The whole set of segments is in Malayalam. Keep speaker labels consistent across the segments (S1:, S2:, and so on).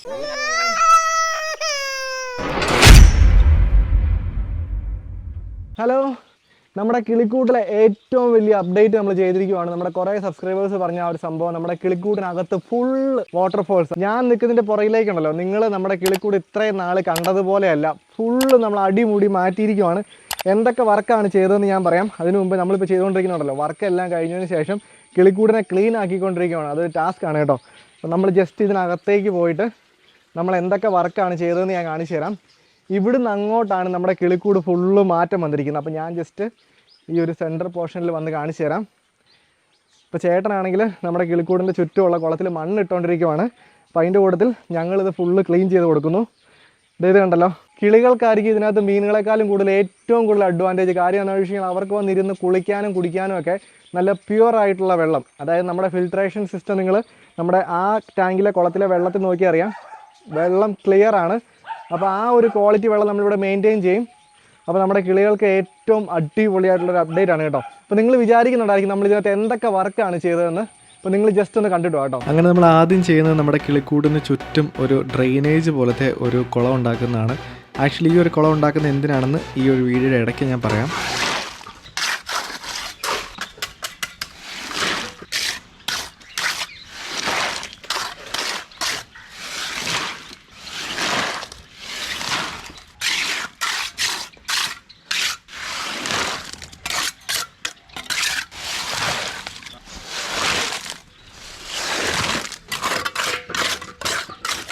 S1: ഹലോ, നമ്മുടെ കിളിക്കൂട്ടിലെ ഏറ്റവും വലിയ അപ്ഡേറ്റ് നമ്മൾ ചെയ്തിരിക്കുകയാണ്. നമ്മുടെ കുറേ സബ്സ്ക്രൈബേഴ്സ് പറഞ്ഞ ആ ഒരു സംഭവം, നമ്മുടെ കിളിക്കൂട്ടിനകത്ത് ഫുള്ള് വാട്ടർഫോൾസ്. ഞാൻ നിൽക്കുന്നതിൻ്റെ പുറകിലേക്കുണ്ടല്ലോ, നിങ്ങൾ നമ്മുടെ കിളിക്കൂട് ഇത്രയും നാൾ കണ്ടതുപോലെയല്ല, ഫുള്ള് നമ്മൾ അടിമുടി മാറ്റിയിരിക്കുകയാണ്. എന്തൊക്കെ വർക്കാണ് ചെയ്തതെന്ന് ഞാൻ പറയാം. അതിനു മുമ്പ് നമ്മളിപ്പോൾ ചെയ്തുകൊണ്ടിരിക്കുന്നുണ്ടല്ലോ, വർക്കെല്ലാം കഴിഞ്ഞതിന് ശേഷം കിളിക്കൂടിനെ ക്ലീൻ ആക്കിക്കൊണ്ടിരിക്കുകയാണ്. അതൊരു ടാസ്ക്കാണ് കേട്ടോ. അപ്പോൾ നമ്മൾ ജസ്റ്റ് ഇതിനകത്തേക്ക് പോയിട്ട് നമ്മൾ എന്തൊക്കെ വർക്കാണ് ചെയ്തതെന്ന് ഞാൻ കാണിച്ചു തരാം. ഇവിടുന്ന് അങ്ങോട്ടാണ് നമ്മുടെ കിളിക്കൂട് ഫുള്ള് മാറ്റം വന്നിരിക്കുന്നത്. അപ്പോൾ ഞാൻ ജസ്റ്റ് ഈ ഒരു സെൻറ്റർ പോർഷനിൽ വന്ന് കാണിച്ചു തരാം. ഇപ്പോൾ ചേട്ടനാണെങ്കിൽ നമ്മുടെ കിളിക്കൂടിൻ്റെ ചുറ്റുമുള്ള കുളത്തിൽ മണ്ണിട്ടുകൊണ്ടിരിക്കുകയാണ്. അപ്പോൾ അതിൻ്റെ കൂട്ടത്തിൽ ഞങ്ങളിത് ഫുള്ള് ക്ലീൻ ചെയ്ത് കൊടുക്കുന്നു. ഇത് കണ്ടല്ലോ, കിളികൾക്കായിരിക്കും ഇതിനകത്ത് മീനുകളെക്കാളും കൂടുതൽ ഏറ്റവും കൂടുതൽ അഡ്വാൻറ്റേജ്. കാര്യം എന്താണെന്ന് വെച്ച് കഴിഞ്ഞാൽ അവർക്ക് വന്നിരുന്ന് കുളിക്കാനും കുടിക്കാനും ഒക്കെ നല്ല പ്യുവർ ആയിട്ടുള്ള വെള്ളം, അതായത് നമ്മുടെ ഫിൽട്രേഷൻ സിസ്റ്റം നിങ്ങൾ നമ്മുടെ ആ ടാങ്കിലെ കുളത്തിലെ വെള്ളത്തിൽ നോക്കി അറിയാം, വെള്ളം ക്ലിയർ ആണ്. അപ്പോൾ ആ ഒരു ക്വാളിറ്റി വെള്ളം നമ്മളിവിടെ മെയിൻറ്റെയിൻ ചെയ്യും. അപ്പോൾ നമ്മുടെ കിളികൾക്ക് ഏറ്റവും അടിപൊളിയായിട്ടുള്ളൊരു അപ്ഡേറ്റ് ആണ് കേട്ടോ. അപ്പോൾ നിങ്ങൾ വിചാരിക്കുന്നുണ്ടായിരിക്കും നമ്മൾ ഇതിനകത്ത് എന്തൊക്കെ വർക്കാണ് ചെയ്തതെന്ന്. അപ്പോൾ നിങ്ങൾ ജസ്റ്റ് ഒന്ന് കണ്ടിട്ട് കേട്ടോ.
S2: അങ്ങനെ നമ്മൾ ആദ്യം ചെയ്യുന്നത് നമ്മുടെ കിളിക്കൂടിന് ചുറ്റും ഒരു ഡ്രെയിനേജ് പോലത്തെ ഒരു കുളം ഉണ്ടാക്കുന്നതാണ്. ആക്ച്വലി ഈ ഒരു കുളം ഉണ്ടാക്കുന്നത് എന്തിനാണെന്ന് ഈ ഒരു വീഡിയോയുടെ ഇടയ്ക്ക് ഞാൻ പറയാം.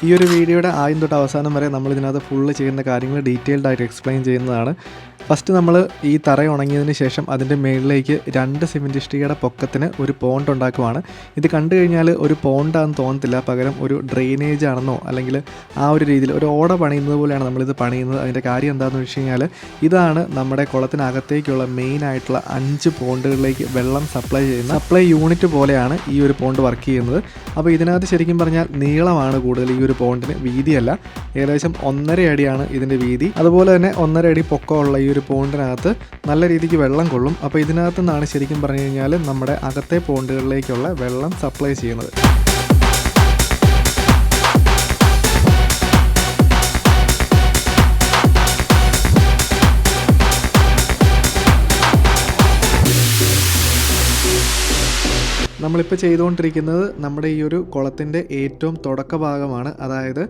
S2: ഈ ഒരു വീഡിയോയുടെ ആദ്യം തൊട്ട് അവസാനം വരെ നമ്മൾ ഇതിനകത്ത് ഫുള്ള് ചെയ്യുന്ന കാര്യങ്ങൾ ഡീറ്റെയിൽഡ് ആയിട്ട് എക്സ്പ്ലെയിൻ ചെയ്യുന്നതാണ്. ഫസ്റ്റ് നമ്മൾ ഈ തറ ഉണങ്ങിയതിന് ശേഷം അതിൻ്റെ മുകളിലേക്ക് 2 സിമെൻറ്റ് ഇഷ്ടികയുടെ പൊക്കത്തിന് ഒരു പോണ്ട് ഉണ്ടാക്കുവാണ്. ഇത് കണ്ടു കഴിഞ്ഞാൽ ഒരു പോണ്ടാണെന്ന് തോന്നത്തില്ല, പകരം ഒരു ഡ്രെയിനേജ് ആണെന്നോ അല്ലെങ്കിൽ ആ ഒരു രീതിയിൽ ഒരു ഓട പണിയുന്നത് പോലെയാണ് നമ്മളിത് പണിയുന്നത്. അതിൻ്റെ കാര്യം എന്താണെന്ന് വെച്ച് കഴിഞ്ഞാൽ ഇതാണ് നമ്മുടെ കുളത്തിനകത്തേക്കുള്ള മെയിൻ ആയിട്ടുള്ള 5 പോണ്ടുകളിലേക്ക് വെള്ളം സപ്ലൈ ചെയ്യുന്ന സപ്ലൈ യൂണിറ്റ് പോലെയാണ് ഈ ഒരു പോണ്ട് വർക്ക് ചെയ്യുന്നത്. അപ്പോൾ ഇതിനകത്ത് ശരിക്കും പറഞ്ഞാൽ നീളമാണ് കൂടുതൽ ഈ ഒരു പോണ്ടിന്, വീതിയല്ല. ഏകദേശം 1.5 അടിയാണ് ഇതിൻ്റെ വീതി. അതുപോലെ തന്നെ 1.5 അടി പൊക്കമുള്ള ഈ ഒരു പോണ്ടിനകത്ത് നല്ല രീതിക്ക് വെള്ളം കൊള്ളും. അപ്പോൾ ഇതിനകത്തു നിന്നാണ് ശരിക്കും പറഞ്ഞു കഴിഞ്ഞാൽ നമ്മുടെ അകത്തെ പോണ്ടുകളിലേക്കുള്ള വെള്ളം സപ്ലൈ ചെയ്യുന്നത്. നമ്മളിപ്പോൾ ചെയ്തുകൊണ്ടിരിക്കുന്നത് നമ്മുടെ ഈ ഒരു കുളത്തിൻ്റെ ഏറ്റവും തുടക്ക ഭാഗമാണ്. അതായത്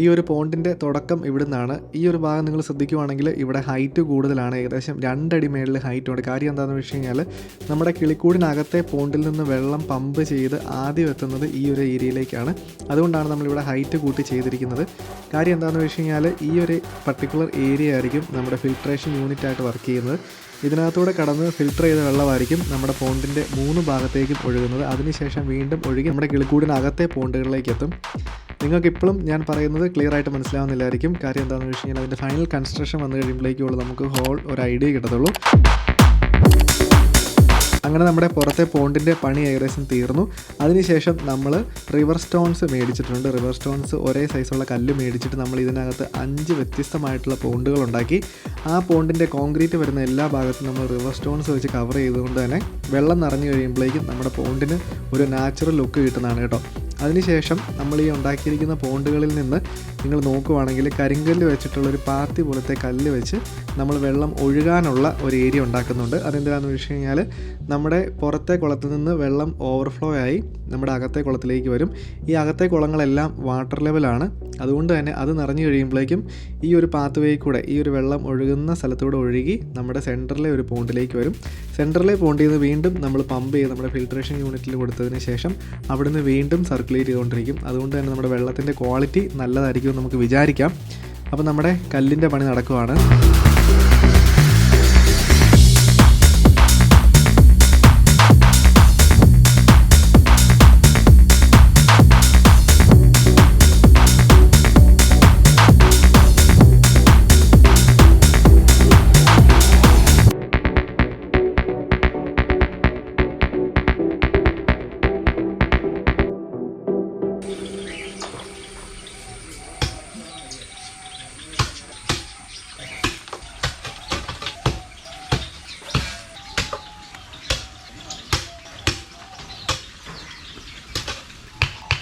S2: ഈ ഒരു പോണ്ടിൻ്റെ തുടക്കം ഇവിടെ നിന്നാണ്. ഈ ഒരു ഭാഗം നിങ്ങൾ ശ്രദ്ധിക്കുവാണെങ്കിൽ ഇവിടെ ഹൈറ്റ് കൂടുതലാണ്, ഏകദേശം 2 അടി മേളിൽ ഹൈറ്റ് ഉണ്ട്. കാര്യം എന്താണെന്ന് വെച്ച് കഴിഞ്ഞാൽ നമ്മുടെ കിളിക്കൂടിനകത്തെ പോണ്ടിൽ നിന്ന് വെള്ളം പമ്പ് ചെയ്ത് ആദ്യം എത്തുന്നത് ഈ ഒരു ഏരിയയിലേക്കാണ്. അതുകൊണ്ടാണ് നമ്മളിവിടെ ഹൈറ്റ് കൂട്ടി ചെയ്തിരിക്കുന്നത്. കാര്യം എന്താണെന്ന് വെച്ച് കഴിഞ്ഞാൽ ഈ ഒരു പർട്ടിക്കുലർ ഏരിയ ആയിരിക്കും നമ്മുടെ ഫിൽട്രേഷൻ യൂണിറ്റ് ആയിട്ട് വർക്ക് ചെയ്യുന്നത്. ഇതിനകത്തൂടെ കടന്ന് ഫിൽട്ടർ ചെയ്ത വെള്ളമായിരിക്കും നമ്മുടെ പോണ്ടിൻ്റെ 3 ഭാഗത്തേക്കും ഒഴുകുന്നത്. അതിനുശേഷം വീണ്ടും ഒഴുകി നമ്മുടെ കിളിക്കൂടിനകത്തെ പോണ്ടുകളിലേക്ക് എത്തും. നിങ്ങൾക്കിപ്പോഴും ഞാൻ പറയുന്നത് ക്ലിയർ ആയിട്ട് മനസ്സിലാവുന്നില്ലായിരിക്കും. കാര്യം എന്താണെന്ന് വെച്ച് കഴിഞ്ഞാൽ അതിൻ്റെ ഫൈനൽ കൺസ്ട്രക്ഷൻ വന്നു കഴിയുമ്പോഴേക്കുള്ളൂ നമുക്ക് ഹോൾ ഒരു ഐഡിയ കിട്ടത്തുള്ളൂ. അങ്ങനെ നമ്മുടെ പുറത്തെ പോണ്ടിൻ്റെ പണി ഏകദേശം തീർന്നു. അതിനുശേഷം നമ്മൾ റിവർ സ്റ്റോൺസ് മേടിച്ചിട്ടുണ്ട്. റിവർ സ്റ്റോൺസ് ഒരേ സൈസുള്ള കല്ല് മേടിച്ചിട്ട് നമ്മൾ ഇതിനകത്ത് 5 വ്യത്യസ്തമായിട്ടുള്ള പോണ്ടുകൾ ഉണ്ടാക്കി. ആ പോണ്ടിൻ്റെ കോൺക്രീറ്റ് വരുന്ന എല്ലാ ഭാഗത്തും നമ്മൾ റിവർ സ്റ്റോൺസ് വെച്ച് കവർ ചെയ്തുകൊണ്ട് തന്നെ വെള്ളം നിറഞ്ഞു കഴിയുമ്പോഴേക്കും നമ്മുടെ പോണ്ടിന് ഒരു നാച്ചുറൽ ലുക്ക് കിട്ടുന്നതാണ് കേട്ടോ. അതിനുശേഷം നമ്മൾ ഈ ഉണ്ടാക്കിയിരിക്കുന്ന പോണ്ടുകളിൽ നിന്ന് നിങ്ങൾ നോക്കുവാണെങ്കിൽ കരിങ്കല്ല് വെച്ചിട്ടുള്ളൊരു പാത്തി പോലത്തെ കല്ല് വെച്ച് നമ്മൾ വെള്ളം ഒഴുകാനുള്ള ഒരു ഏരിയ ഉണ്ടാക്കുന്നുണ്ട്. അതെന്തിനാണെന്ന് വെച്ച് കഴിഞ്ഞാൽ നമ്മുടെ പുറത്തെ കുളത്തിൽ നിന്ന് വെള്ളം ഓവർഫ്ലോ ആയി നമ്മുടെ അകത്തെ കുളത്തിലേക്ക് വരും. ഈ അകത്തെ കുളങ്ങളെല്ലാം വാട്ടർ ലെവലാണ്. അതുകൊണ്ട് തന്നെ അത് നിറഞ്ഞു കഴിയുമ്പോഴേക്കും ഈ ഒരു പാത്ത് വേ കൂടെ ഈ ഒരു വെള്ളം ഒഴുകുന്ന സ്ഥലത്തൂടെ ഒഴുകി നമ്മുടെ സെൻറ്ററിലെ ഒരു പോണ്ടിലേക്ക് വരും. സെൻറ്ററിലെ പോണ്ടിൽ നിന്ന് വീണ്ടും നമ്മൾ പമ്പ് ചെയ്ത് നമ്മുടെ ഫിൽട്രേഷൻ യൂണിറ്റിൽ കൊടുത്തതിന് ശേഷം അവിടുന്ന് വീണ്ടും സർക്കുലേറ്റ് ചെയ്തുകൊണ്ടിരിക്കും. അതുകൊണ്ട് തന്നെ നമ്മുടെ വെള്ളത്തിൻ്റെ ക്വാളിറ്റി നല്ലതായിരിക്കും നമുക്ക് വിചാരിക്കാം. അപ്പോൾ നമ്മുടെ കല്ലിൻ്റെ പണി നടക്കുവാണ്.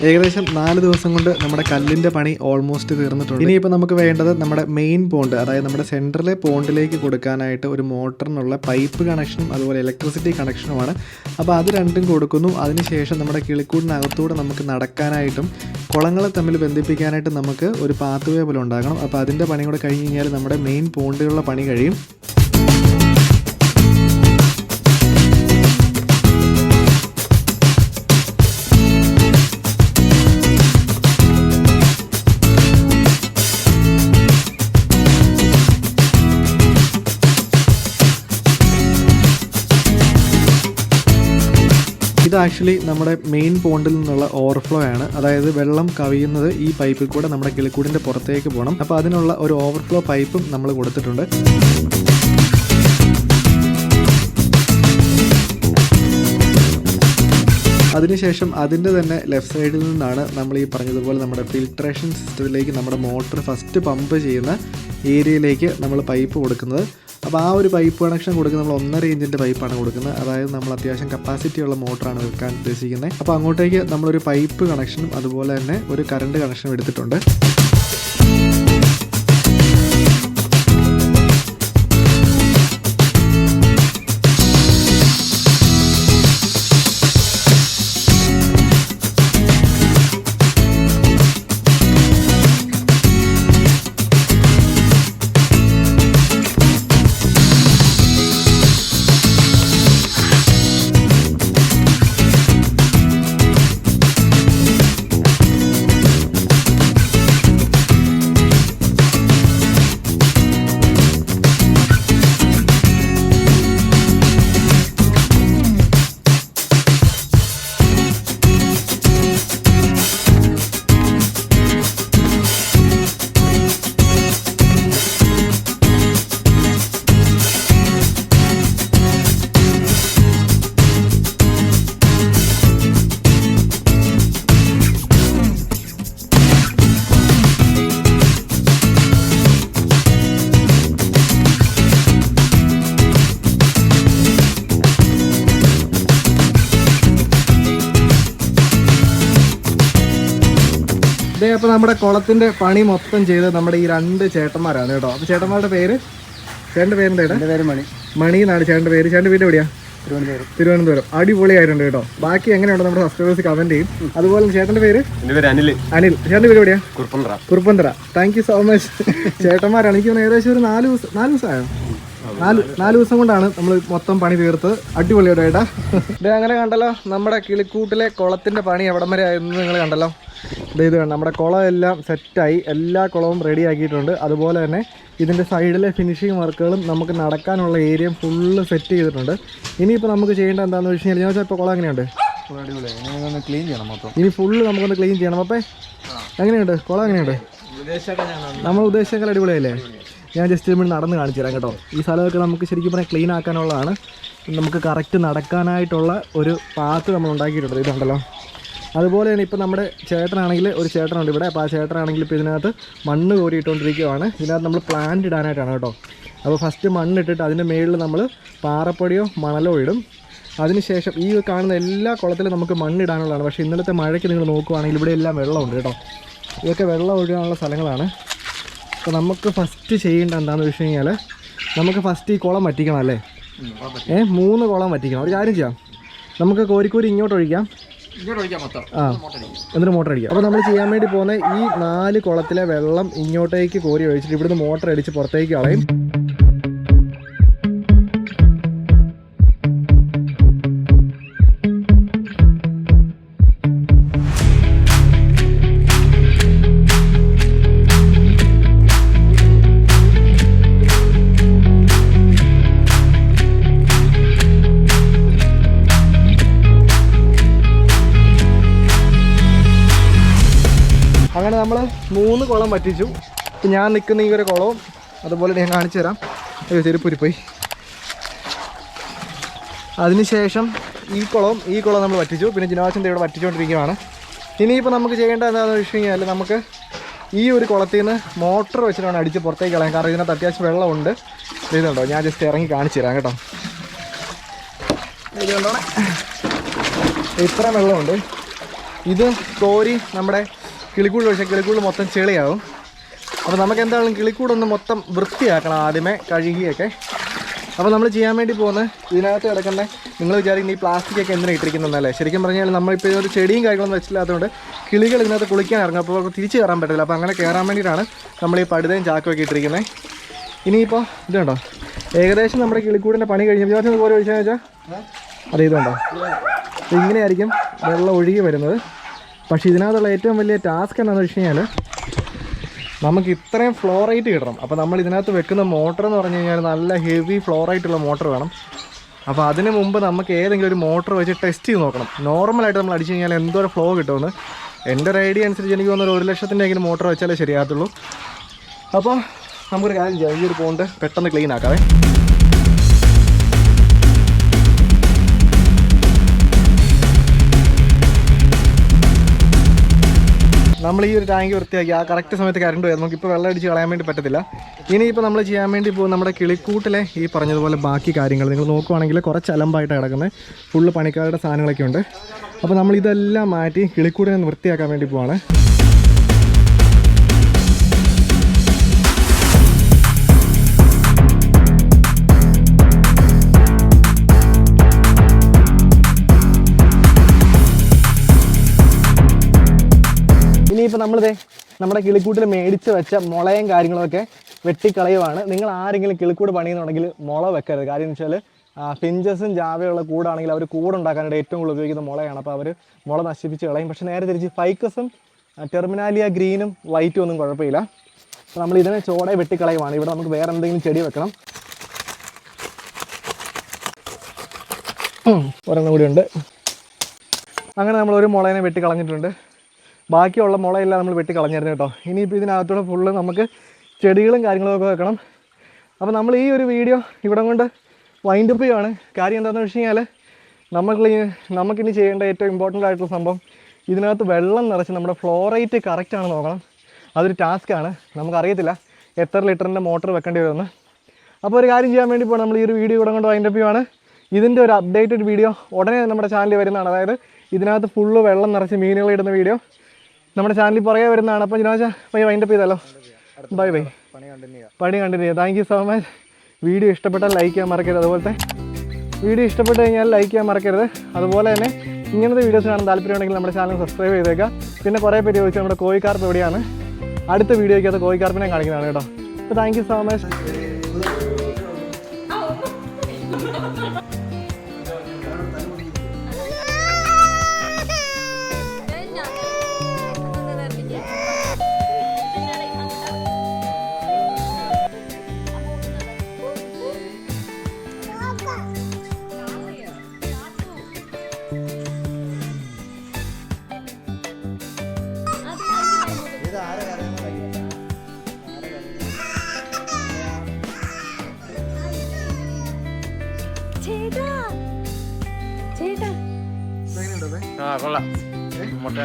S2: ഏകദേശം 4 ദിവസം കൊണ്ട് നമ്മുടെ കല്ലിൻ്റെ പണി ഓൾമോസ്റ്റ് തീർന്നിട്ടുണ്ട്. ഇനിയിപ്പോൾ നമുക്ക് വേണ്ടത് നമ്മുടെ മെയിൻ പോണ്ട്, അതായത് നമ്മുടെ സെൻറ്ററിലെ പോണ്ടിലേക്ക് കൊടുക്കാനായിട്ട് ഒരു മോട്ടറിനുള്ള പൈപ്പ് കണക്ഷനും അതുപോലെ ഇലക്ട്രിസിറ്റി കണക്ഷനുമാണ്. അപ്പോൾ അത് രണ്ടും കൊടുക്കുന്നു. അതിനുശേഷം നമ്മുടെ കിളിക്കൂടിനകത്തൂടെ നമുക്ക് നടക്കാനായിട്ടും കുളങ്ങളെ തമ്മിൽ ബന്ധിപ്പിക്കാനായിട്ടും നമുക്ക് ഒരു പാത്ത് വേ പോലെ ഉണ്ടാക്കണം. അപ്പോൾ അതിൻ്റെ പണി കൂടെ കഴിഞ്ഞ് കഴിഞ്ഞാൽ നമ്മുടെ മെയിൻ പോണ്ടുകളുടെ പണി കഴിയും. ഇത് ആക്ച്വലി നമ്മുടെ മെയിൻ പോണ്ടിൽ നിന്നുള്ള ഓവർഫ്ലോ ആണ്. അതായത് വെള്ളം കവിയുന്നത് ഈ പൈപ്പിൽ കൂടെ നമ്മുടെ കിളിക്കൂടിൻ്റെ പുറത്തേക്ക് പോകണം. അപ്പോൾ അതിനുള്ള ഒരു ഓവർഫ്ലോ പൈപ്പും നമ്മൾ കൊടുത്തിട്ടുണ്ട്. അതിനുശേഷം അതിൻ്റെ തന്നെ ലെഫ്റ്റ് സൈഡിൽ നിന്നാണ് നമ്മൾ ഈ പറഞ്ഞതുപോലെ നമ്മുടെ ഫിൽട്രേഷൻ സിസ്റ്റത്തിലേക്ക് നമ്മുടെ മോട്ടർ ഫസ്റ്റ് പമ്പ് ചെയ്യുന്ന ഏരിയയിലേക്ക് നമ്മൾ പൈപ്പ് കൊടുക്കുന്നത്. അപ്പോൾ ആ ഒരു പൈപ്പ് കണക്ഷൻ കൊടുക്കുന്നത് നമ്മൾ 1.5 ഇഞ്ചിൻ്റെ പൈപ്പാണ് കൊടുക്കുന്നത്. അതായത് നമ്മൾ അത്യാവശ്യം കപ്പാസിറ്റിയുള്ള മോട്ടറാണ് വെക്കാൻ ഉദ്ദേശിക്കുന്നത്. അപ്പോൾ അങ്ങോട്ടേക്ക് നമ്മളൊരു പൈപ്പ് കണക്ഷനും അതുപോലെ തന്നെ ഒരു കറണ്ട് കണക്ഷനും എടുത്തിട്ടുണ്ട്.
S1: അപ്പോൾ നമ്മുടെ കുളത്തിൻ്റെ പണി മൊത്തം ചെയ്ത് നമ്മുടെ ഈ 2 ചേട്ടന്മാരാണ് കേട്ടോ. അപ്പോൾ ചേട്ടന്മാരുടെ പേര്, ചേട്ടൻ്റെ പേരെന്താ? എൻ്റെ പേര് മണി എന്നാണ് ചേട്ടൻ്റെ പേര്. ചേട്ടൻ്റെ വീട് എവിടെയാണ്? തിരുവനന്തപുരം. അടിപൊളിയായിട്ടുണ്ട് കേട്ടോ. ബാക്കി എങ്ങനെയുണ്ട് നമ്മുടെ സബ്സ്ക്രൈബേഴ്സ് കമൻറ്റ് ചെയ്യും. അതുപോലെ ചേട്ടൻ്റെ പേര് അനിൽ. ചേട്ടൻ്റെ വീട് എവിടെയാണ്? Kuruppanthara. Thank you so much. ചേട്ടന്മാരാണ്. എനിക്ക് ഏകദേശം ഒരു 4 ദിവസമായോ? 4 ദിവസം കൊണ്ടാണ് നമ്മൾ മൊത്തം പണി തീർത്ത്. അടിപൊളിയായിട്ട് ഏട്ടാ. ഇത് അങ്ങനെ കണ്ടല്ലോ നമ്മുടെ കിളിക്കൂട്ടിലെ കുളത്തിൻ്റെ പണി എവിടം വരെ ആയിരുന്നു നിങ്ങൾ കണ്ടല്ലോ. ഇത് വേണം, നമ്മുടെ കുളം എല്ലാം സെറ്റായി, എല്ലാ കുളവും റെഡി ആക്കിയിട്ടുണ്ട്. അതുപോലെ തന്നെ ഇതിൻ്റെ സൈഡിലെ ഫിനിഷിങ് വർക്കുകളും നമുക്ക് നടക്കാനുള്ള ഏരിയയും ഫുള്ള് സെറ്റ് ചെയ്തിട്ടുണ്ട്. ഇനിയിപ്പോൾ നമുക്ക് ചെയ്യേണ്ടത് എന്താണെന്ന് വെച്ച് കഴിഞ്ഞാൽ, ഞാൻ ഇപ്പോൾ കുളം എങ്ങനെയുണ്ട്? ക്ലീൻ ചെയ്യണം മൊത്തം. ഇനി ഫുള്ള് നമുക്കൊന്ന് ക്ലീൻ ചെയ്യണം. അപ്പോൾ എങ്ങനെയുണ്ട് കുളം? എങ്ങനെയുണ്ട്? നമ്മൾ ഉദ്ദേശിച്ചെങ്കിൽ അടിപൊളിയല്ലേ? ഞാൻ ജസ്റ്റ് ഇവിടെ നടന്ന് കാണിച്ചു തരാം കേട്ടോ. ഈ സ്ഥലമൊക്കെ നമുക്ക് ശരിക്കും പറഞ്ഞാൽ ക്ലീൻ ആക്കാനുള്ളതാണ്. നമുക്ക് കറക്റ്റ് നടക്കാനായിട്ടുള്ള ഒരു പാത്ത് നമ്മൾ ഉണ്ടാക്കിയിട്ടുണ്ട്. ഇതുണ്ടല്ലോ. അതുപോലെ തന്നെ ഇപ്പോൾ നമ്മുടെ ചേട്ടനാണെങ്കിൽ ഒരു ചേട്ടനുണ്ട് ഇവിടെ. അപ്പോൾ ആ ചേട്ടനാണെങ്കിൽ ഇപ്പോൾ ഇതിനകത്ത് മണ്ണ് കോരിയിട്ടുകൊണ്ടിരിക്കുകയാണ്. ഇതിനകത്ത് നമ്മൾ പ്ലാന്റ് ഇടാനായിട്ടാണ് കേട്ടോ. അപ്പോൾ ഫസ്റ്റ് മണ്ണിട്ടിട്ട് അതിൻ്റെ മുകളിൽ നമ്മൾ പാറപ്പൊടിയോ മണലോ ഇടും. അതിനുശേഷം ഈ കാണുന്ന എല്ലാ കുളത്തിലും നമുക്ക് മണ്ണിടാനുള്ളതാണ്. പക്ഷേ ഇന്നലത്തെ മഴയ്ക്ക് നിങ്ങൾ നോക്കുവാണെങ്കിൽ ഇവിടെ എല്ലാം വെള്ളമുണ്ട് കേട്ടോ. ഇതൊക്കെ വെള്ളം ഒഴുകാനുള്ള സ്ഥലങ്ങളാണ്. അപ്പോൾ നമുക്ക് ഫസ്റ്റ് ചെയ്യേണ്ട എന്താണെന്ന് വെച്ച് കഴിഞ്ഞാൽ, നമുക്ക് ഫസ്റ്റ് ഈ കുളം വറ്റിക്കണം അല്ലേ? 3 കുളം വറ്റിക്കണം. ഒരു കാര്യം ചെയ്യാം, നമുക്ക് കോരിക്കോരി ഇങ്ങോട്ട് ഒഴിക്കാം. എന്നിട്ട് മോട്ടർ അടിക്കാം. അപ്പോൾ നമ്മൾ ചെയ്യാൻ വേണ്ടി പോകുന്ന ഈ 4 കുളത്തിലെ വെള്ളം ഇങ്ങോട്ടേക്ക് കോരി ഒഴിച്ചിട്ട് ഇവിടുന്ന് മോട്ടർ അടിച്ച് പുറത്തേക്ക് കളയും. അങ്ങനെ നമ്മൾ 3 കുളം വറ്റിച്ചു. ഇപ്പം ഞാൻ നിൽക്കുന്ന ഈ ഒരു കുളവും അതുപോലെ ഞാൻ കാണിച്ചു തരാം. ചെരുപ്പൂരിപ്പോയി. അതിനുശേഷം ഈ കുളം നമ്മൾ വറ്റിച്ചു. പിന്നെ ജിനാസിൻ്റെ ഇവിടെ വറ്റിച്ചുകൊണ്ടിരിക്കുകയാണ്. ഇനിയിപ്പോൾ നമുക്ക് ചെയ്യേണ്ടത് എന്താണെന്ന് വെച്ച് കഴിഞ്ഞാൽ, നമുക്ക് ഈ ഒരു കുളത്തിൽ നിന്ന് മോട്ടർ വെച്ചിട്ടാണ് അടിച്ച് പുറത്തേക്ക് കളയാൻ. കാരണം ഇതിനകത്ത് അത്യാവശ്യം വെള്ളമുണ്ട്. ഇതുണ്ടോ, ഞാൻ ജസ്റ്റ് ഇറങ്ങി കാണിച്ചു തരാം കേട്ടോ. ഇത് കണ്ടോ, ഇത്ര വെള്ളമുണ്ട്. ഇത് കോരി നമ്മുടെ കിളിക്കൂട് ഒഴിച്ചാൽ കിളിക്കൂട് മൊത്തം ചെളിയാവും. അപ്പോൾ നമുക്ക് എന്തായാലും കിളിക്കൂടൊന്ന് മൊത്തം വൃത്തിയാക്കണം ആദ്യമേ കഴുകിയൊക്കെ. അപ്പോൾ നമ്മൾ ചെയ്യാൻ വേണ്ടി പോകുന്നത് ഇതിനകത്ത് കിടക്കേണ്ട, നിങ്ങൾ വിചാരിക്കുന്ന ഈ പ്ലാസ്റ്റിക്കൊക്കെ എന്തിനാണ് ഇട്ടിരിക്കുന്നതല്ലേ? ശരിക്കും പറഞ്ഞാൽ നമ്മളിപ്പോൾ ഒരു ചെടിയും കാര്യങ്ങളൊന്നും വെച്ചില്ലാത്തതുകൊണ്ട് കിളികൾ ഇതിനകത്ത് കുളിക്കാൻ ഇറങ്ങും. അപ്പോൾ തിരിച്ച് കയറാൻ പറ്റില്ല. അപ്പോൾ അങ്ങനെ കയറാൻ വേണ്ടിയിട്ടാണ് നമ്മൾ ഈ പടുതയും ചാക്കുമൊക്കെ ഇട്ടിരിക്കുന്നത്. ഇനിയിപ്പോൾ ഇതുണ്ടോ, ഏകദേശം നമ്മുടെ കിളിക്കൂടിൻ്റെ പണി കഴിഞ്ഞ് വിചാരിച്ചത് പോലെ ഒഴിച്ചാൽ വെച്ചാൽ അത് ഇതുണ്ടോ, ഇങ്ങനെയായിരിക്കും വെള്ളം ഒഴുകി വരുന്നത്. പക്ഷേ ഇതിനകത്തുള്ള ഏറ്റവും വലിയ ടാസ്ക് എന്താണെന്ന് വെച്ച് കഴിഞ്ഞാൽ നമുക്ക് ഇത്രയും ഫ്ലോറൈറ്റ് കിട്ടണം. അപ്പോൾ നമ്മൾ ഇതിനകത്ത് വെക്കുന്ന മോട്ടർ എന്ന് പറഞ്ഞു കഴിഞ്ഞാൽ നല്ല ഹെവി ഫ്ലോറൈറ്റുള്ള മോട്ടർ വേണം. അപ്പോൾ അതിന് മുമ്പ് നമുക്ക് ഏതെങ്കിലും ഒരു മോട്ടർ വെച്ച് ടെസ്റ്റ് ചെയ്ത് നോക്കണം. നോർമലായിട്ട് നമ്മൾ അടിച്ചു കഴിഞ്ഞാൽ എന്തോരം ഫ്ലോ കിട്ടുമെന്ന്. എൻ്റെ ഒരു ഐഡിയ അനുസരിച്ച് എനിക്ക് തോന്നുന്നു 1 ലക്ഷത്തിൻ്റെ എങ്കിലും മോട്ടർ വെച്ചാലേ ശരിയാകത്തുള്ളൂ. അപ്പോൾ നമുക്കൊരു കാര്യം ചെയ്യാം, ഈ ഒരു പോണ്ട് പെട്ടെന്ന് ക്ലീൻ ആക്കാവേ. നമ്മൾ ഈ ഒരു ടാങ്ക് വൃത്തിയാക്കി ആ കറക്റ്റ് സമയത്ത് കറണ്ട് പോയത് നമുക്കിപ്പോൾ വെള്ളം അടിച്ച് കളയാൻ വേണ്ടി പറ്റത്തില്ല. ഇനിയിപ്പോൾ നമ്മൾ ചെയ്യാൻ വേണ്ടി പോകും നമ്മുടെ കിളിക്കൂട്ടിലെ ഈ പറഞ്ഞതുപോലെ ബാക്കി കാര്യങ്ങൾ നിങ്ങൾ നോക്കുവാണെങ്കിൽ കുറച്ച് അലമ്പായിട്ട് കിടക്കുന്നത് ഫുള്ള് പണിക്കാരുടെ സാധനങ്ങളൊക്കെ ഉണ്ട്. അപ്പോൾ നമ്മളിതെല്ലാം മാറ്റി കിളിക്കൂടിനെ വൃത്തിയാക്കാൻ വേണ്ടി പോവാണ്. ഇനിയിപ്പോൾ നമ്മുടെ കിളിക്കൂട്ടിൽ മേടിച്ച് വെച്ച മുളയും കാര്യങ്ങളൊക്കെ വെട്ടിക്കളയുവാണ്. നിങ്ങൾ ആരെങ്കിലും കിളിക്കൂട് പണിയുന്നുണ്ടെങ്കിൽ മുള വെക്കരുത്. കാര്യം എന്ന് വെച്ചാൽ ഫിഞ്ചസും ജാവയുള്ള കൂടാണെങ്കിൽ അവർ കൂടുണ്ടാക്കാനായിട്ട് ഏറ്റവും കൂടുതൽ ഉപയോഗിക്കുന്ന മുളയാണ്. അപ്പോൾ അവർ മുള നശിപ്പിച്ച് കളയും. പക്ഷേ നേരെ തിരിച്ച് ഫൈക്കസും ടെർമിനാലിയ ഗ്രീനും വൈറ്റും ഒന്നും കുഴപ്പമില്ല. അപ്പോൾ നമ്മൾ ഇതിനെ ചോടെ വെട്ടിക്കളയുവാണ്. ഇവിടെ നമുക്ക് വേറെ എന്തെങ്കിലും ചെടി വെക്കണം. ഒരെണ്ണം കൂടി ഉണ്ട്. അങ്ങനെ നമ്മൾ ഒരു മുളേനെ വെട്ടിക്കളഞ്ഞിട്ടുണ്ട്. ബാക്കിയുള്ള മുളയെല്ലാം നമ്മൾ വെട്ടിക്കളഞ്ഞിരുന്നു കേട്ടോ. ഇനിയിപ്പോൾ ഇതിനകത്തൂടെ ഫുള്ള് നമുക്ക് ചെടികളും കാര്യങ്ങളൊക്കെ വെക്കണം. അപ്പോൾ നമ്മൾ ഈ ഒരു വീഡിയോ ഇവിടെ കൊണ്ട് വൈൻഡപ്പ് ചെയ്യുകയാണ്. കാര്യം എന്താണെന്ന് വെച്ച് കഴിഞ്ഞാൽ നമുക്കിനി ചെയ്യേണ്ട ഏറ്റവും ഇമ്പോർട്ടൻ്റ് ആയിട്ടുള്ള സംഭവം ഇതിനകത്ത് വെള്ളം നിറച്ച് നമ്മുടെ ഫ്ലോറൈറ്റ് കറക്റ്റാണ് നോക്കണം. അതൊരു ടാസ്ക്കാണ്. നമുക്കറിയത്തില്ല എത്ര ലിറ്ററിൻ്റെ മോട്ടർ വെക്കേണ്ടി വരുമെന്ന്. അപ്പോൾ ഒരു കാര്യം ചെയ്യാൻ വേണ്ടി പോകണം, നമ്മൾ ഈ ഒരു വീഡിയോ ഇവിടെ കൊണ്ട് വൈൻഡപ്പ് ചെയ്യുകയാണ്. ഇതിൻ്റെ ഒരു അപ്ഡേറ്റഡ് വീഡിയോ ഉടനെ നമ്മുടെ ചാനലിൽ വരുന്നതാണ്. അതായത് ഇതിനകത്ത് ഫുള്ള് വെള്ളം നിറച്ച് മീനുകൾ ഇടുന്ന വീഡിയോ നമ്മുടെ ചാനലിൽ പുറകെ വരുന്നതാണ്. അപ്പോൾ ജിനാജ പയ്യെ വൈൻഡപ്പ് ചെയ്താലോ. Bye bye. പണി continue. Thank you so much. Video ഇഷ്ടപ്പെട്ടാൽ ലൈക്ക് ചെയ്യാൻ മറക്കരുത്. അതുപോലത്തെ വീഡിയോ ഇഷ്ടപ്പെട്ട് കഴിഞ്ഞാൽ ലൈക്ക് ചെയ്യാൻ മറക്കരുത്. അതുപോലെ തന്നെ ഇങ്ങനത്തെ വീഡിയോസ് കാണാൻ താല്പര്യമുണ്ടെങ്കിൽ നമ്മുടെ ചാനൽ സബ്സ്ക്രൈബ് ചെയ്തേക്കാം. പിന്നെ കുറേ പേര് ചോദിച്ചാൽ നമ്മുടെ കോഴിക്കാർപ്പ് എവിടെയാണ്, അടുത്ത വീഡിയോയ്ക്ക് അത് കോഴിക്കാർപ്പിനെ കാണിക്കുന്നതാണ് കേട്ടോ. അപ്പോൾ താങ്ക് യു സോ മച്ച്. കൊള്ളാം. മുട്ട